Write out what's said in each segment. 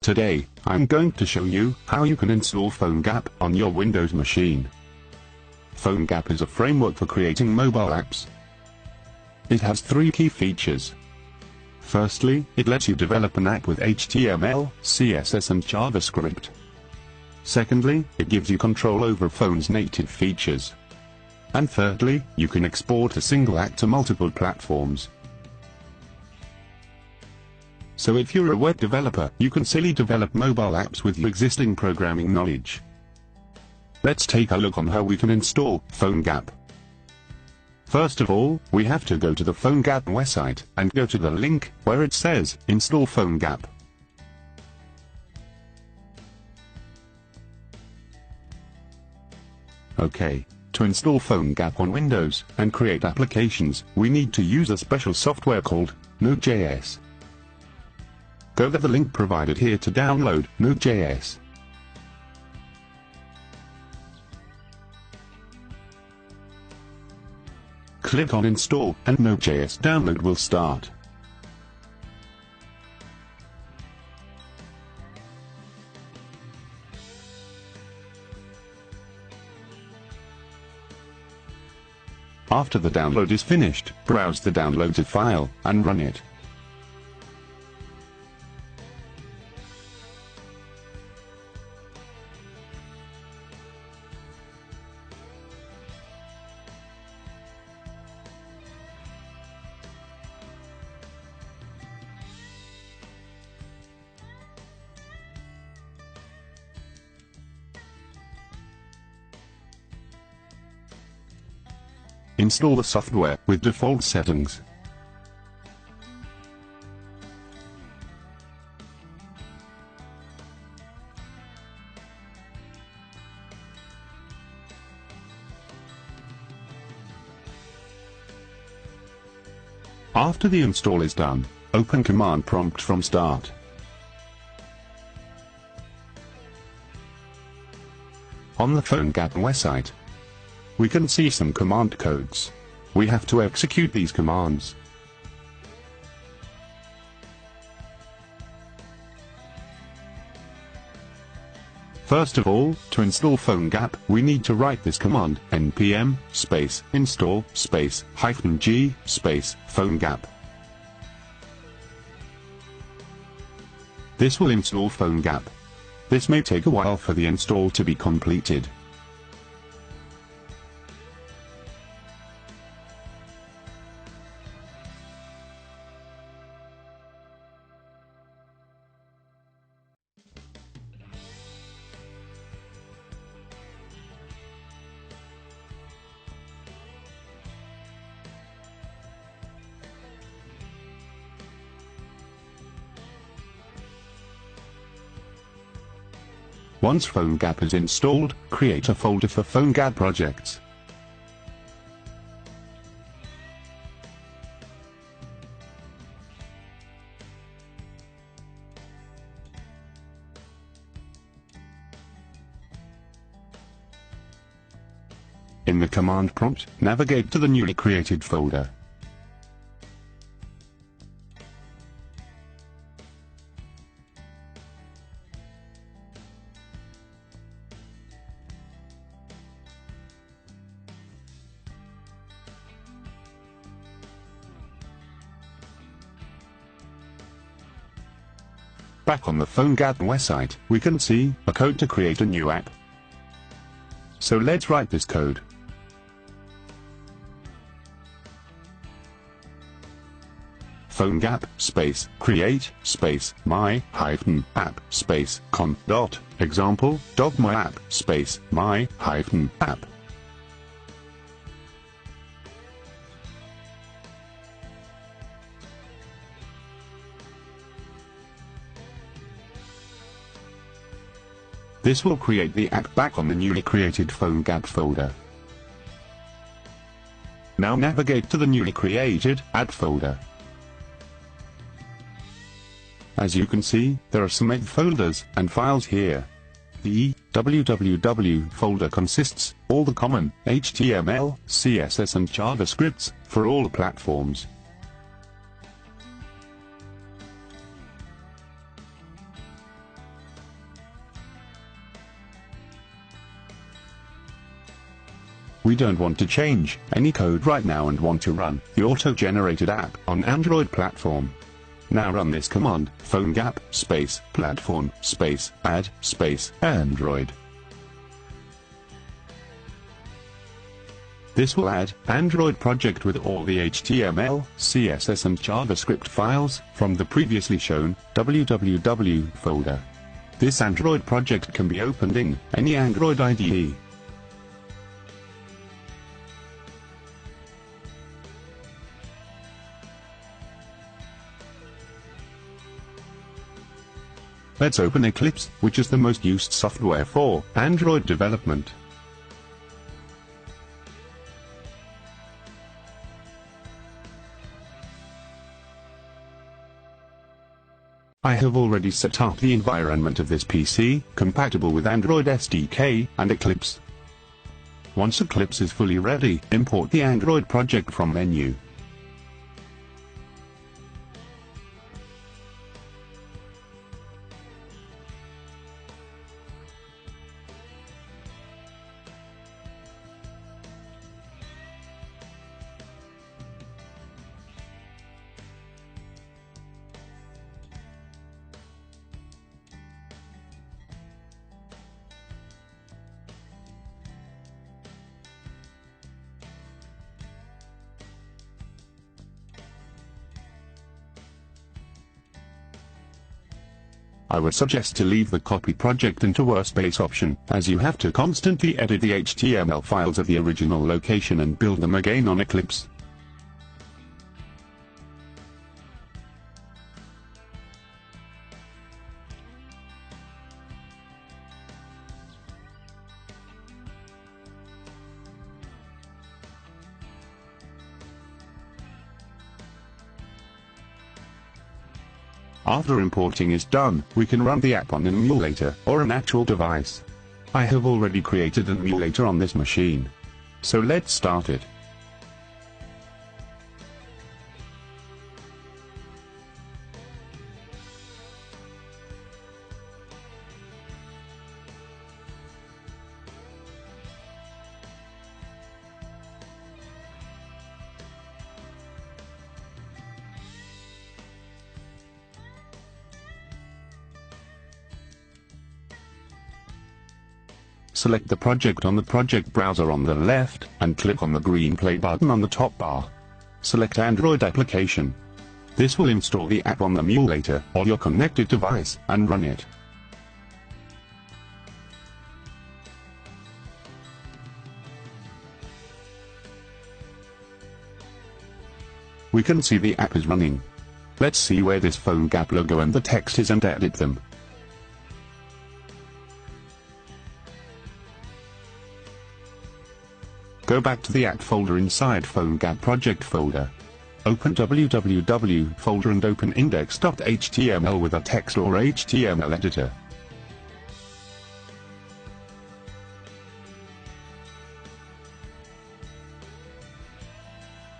Today, I'm going to show you how you can install PhoneGap on your Windows machine. PhoneGap is a framework for creating mobile apps. It has three key features. Firstly, it lets you develop an app with HTML, CSS and JavaScript. Secondly, it gives you control over phone's native features. And thirdly, you can export a single app to multiple platforms. So if you're a web developer, you can easily develop mobile apps with your existing programming knowledge. Let's take a look on how we can install PhoneGap. First of all, we have to go to the PhoneGap website and go to the link where it says Install PhoneGap. Okay, to install PhoneGap on Windows and create applications, we need to use a special software called Node.js. Go to the link provided here to download Node.js. Click on Install and Node.js download will start. After the download is finished, browse the downloaded file and run it. Install the software with default settings. After the install is done, open Command Prompt from Start. On the PhoneGap website, we can see some command codes. We have to execute these commands. First of all, to install PhoneGap, we need to write this command, npm install -g PhoneGap. This will install PhoneGap. This may take a while for the install to be completed. Once PhoneGap is installed, create a folder for PhoneGap projects. In the command prompt, navigate to the newly created folder. Back on the PhoneGap website, we can see a code to create a new app. So let's write this code. PhoneGap create my-app con.example.myapp my-app. This will create the app back on the newly created PhoneGap folder. Now navigate to the newly created app folder. As you can see, there are some 8 folders and files here. The www folder consists all the common HTML, CSS and JavaScripts for all the platforms. We don't want to change any code right now and want to run the auto-generated app on Android platform. Now run this command, PhoneGap, space, platform, space, add, space, Android. This will add Android project with all the HTML, CSS and JavaScript files from the previously shown www folder. This Android project can be opened in any Android IDE. Let's open Eclipse, which is the most used software for Android development. I have already set up the environment of this PC, compatible with Android SDK and Eclipse. Once Eclipse is fully ready, import the Android project from menu. I would suggest to leave the copy project into workspace option, as you have to constantly edit the HTML files at the original location and build them again on Eclipse. After importing is done, we can run the app on an emulator or an actual device. I have already created an emulator on this machine. So let's start it. Select the project on the project browser on the left, and click on the green play button on the top bar. Select Android application. This will install the app on the emulator or your connected device, and run it. We can see the app is running. Let's see where this PhoneGap logo and the text is and edit them. Go back to the app folder inside PhoneGap project folder. Open www folder and open index.html with a text or HTML editor.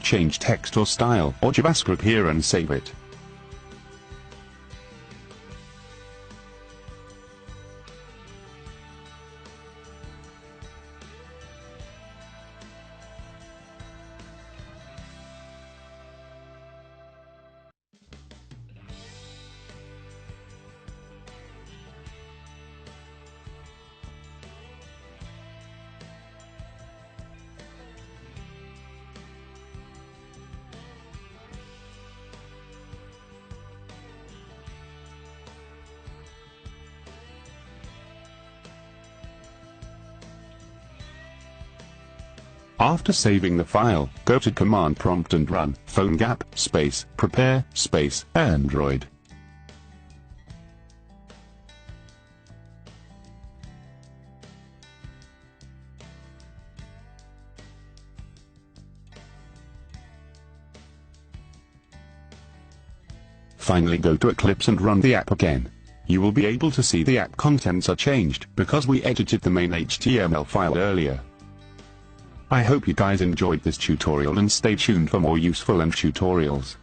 Change text or style or JavaScript here and save it. After saving the file, go to command prompt and run PhoneGap space prepare space Android. Finally go to Eclipse and run the app again. You will be able to see the app contents are changed because we edited the main HTML file earlier. I hope you guys enjoyed this tutorial and stay tuned for more useful tutorials.